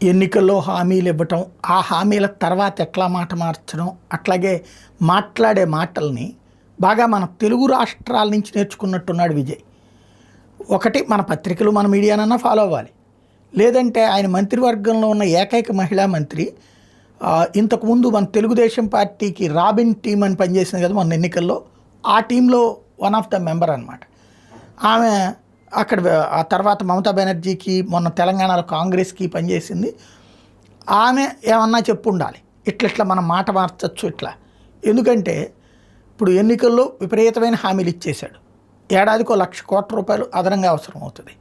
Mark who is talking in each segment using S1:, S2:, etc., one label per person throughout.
S1: ఎన్నికల్లో హామీలు ఇవ్వటం, ఆ హామీల తర్వాత ఎట్లా మాట మార్చడం, అట్లాగే మాట్లాడే మాటల్ని బాగా మన తెలుగు రాష్ట్రాల నుంచి నేర్చుకున్నట్టున్నాడు విజయ్. ఒకటి మన పత్రికలు, మన మీడియానన్నా ఫాలో అవ్వాలి. లేదంటే ఆయన మంత్రివర్గంలో ఉన్న ఏకైక మహిళా మంత్రి, ఇంతకుముందు మన తెలుగుదేశం పార్టీకి రాబిన్ టీం అని పనిచేసింది కదా మన ఎన్నికల్లో, ఆ టీంలో వన్ ఆఫ్ ద మెంబర్ అనమాట ఆమె. అక్కడ ఆ తర్వాత మమతా బెనర్జీకి, మొన్న తెలంగాణలో కాంగ్రెస్కి పనిచేసింది ఆమె. ఏమన్నా చెప్పు ఉండాలి, ఇట్లా మనం మాట మార్చచ్చు ఇట్లా. ఎందుకంటే ఇప్పుడు ఎన్నికల్లో విపరీతమైన హామీలు ఇచ్చేశాడు. ఏడాదికి 1,00,000 కోట్ల రూపాయలు అదనంగా అవసరం అవుతుంది.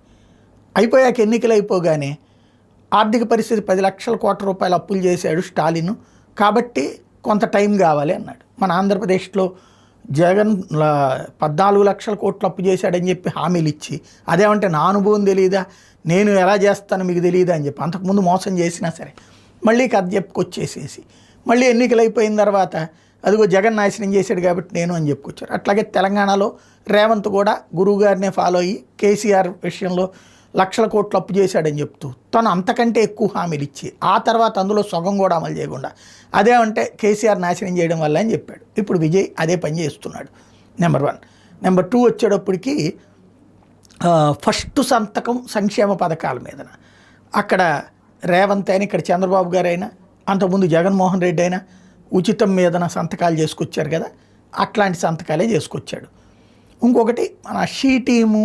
S1: అయిపోయాక ఎన్నికలు అయిపోగానే ఆర్థిక పరిస్థితి 10 లక్షల కోట్ల రూపాయలు అప్పులు చేశాడు స్టాలిన్, కాబట్టి కొంత టైం కావాలి అన్నాడు. మన ఆంధ్రప్రదేశ్లో జగన్ 14 లక్షల కోట్లు అప్పు చేశాడని చెప్పి హామీలు ఇచ్చి, అదేమంటే నా అనుభవం తెలియదా, నేను ఎలా చేస్తాను మీకు తెలియదా అని చెప్పి అంతకుముందు మోసం చేసినా సరే మళ్ళీ కథ చెప్పుకొచ్చేసేసి, మళ్ళీ ఎన్నికలు అయిపోయిన తర్వాత అదిగో జగన్ నాశనం చేశాడు కాబట్టి నేను అని చెప్పుకొచ్చారు. అట్లాగే తెలంగాణలో రేవంత్ కూడా గురువు గారినే ఫాలో అయ్యి కేసీఆర్ విషయంలో లక్షల కోట్లు అప్పు చేశాడని చెప్తూ తను అంతకంటే ఎక్కువ హామీలు ఇచ్చి, ఆ తర్వాత అందులో సగం కూడా అమలు చేయకుండా అదేమంటే కేసీఆర్ నాశనం చేయడం వల్ల అని చెప్పాడు. ఇప్పుడు విజయ్ అదే పని చేస్తున్నాడు. నెంబర్ 1. నెంబర్ 2 వచ్చేటప్పటికి ఫస్ట్ సంతకం సంక్షేమ పథకాల మీదన. అక్కడ రేవంత్ అయినా, ఇక్కడ చంద్రబాబు గారు అయినా, అంతకుముందు జగన్మోహన్ రెడ్డి అయినా ఉచితం మీదన సంతకాలు చేసుకొచ్చారు కదా, అట్లాంటి సంతకాలే చేసుకొచ్చాడు. ఇంకొకటి మన షీ టీము,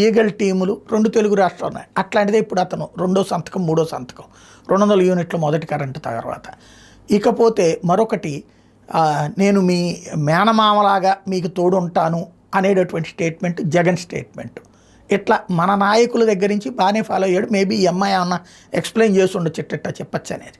S1: ఈగల్ టీములు 2 తెలుగు రాష్ట్రాలు ఉన్నాయి. అట్లాంటిదే ఇప్పుడు అతను 2వ సంతకం 3వ సంతకం 200 యూనిట్ల మొదటి కరెంటు తర్వాత. ఇకపోతే మరొకటి, నేను మీ మేనమామలాగా మీకు తోడుంటాను అనేటటువంటి స్టేట్మెంట్ జగన్ స్టేట్మెంట్. ఇట్లా మన నాయకుల దగ్గర నుంచి బాగానే ఫాలో అయ్యాడు. మేబీ ఈ అమ్మాయి ఏమన్నా ఎక్స్ప్లెయిన్ చేసి ఉండొచ్చు, ఇట్లా చెప్పచ్చు అనేది.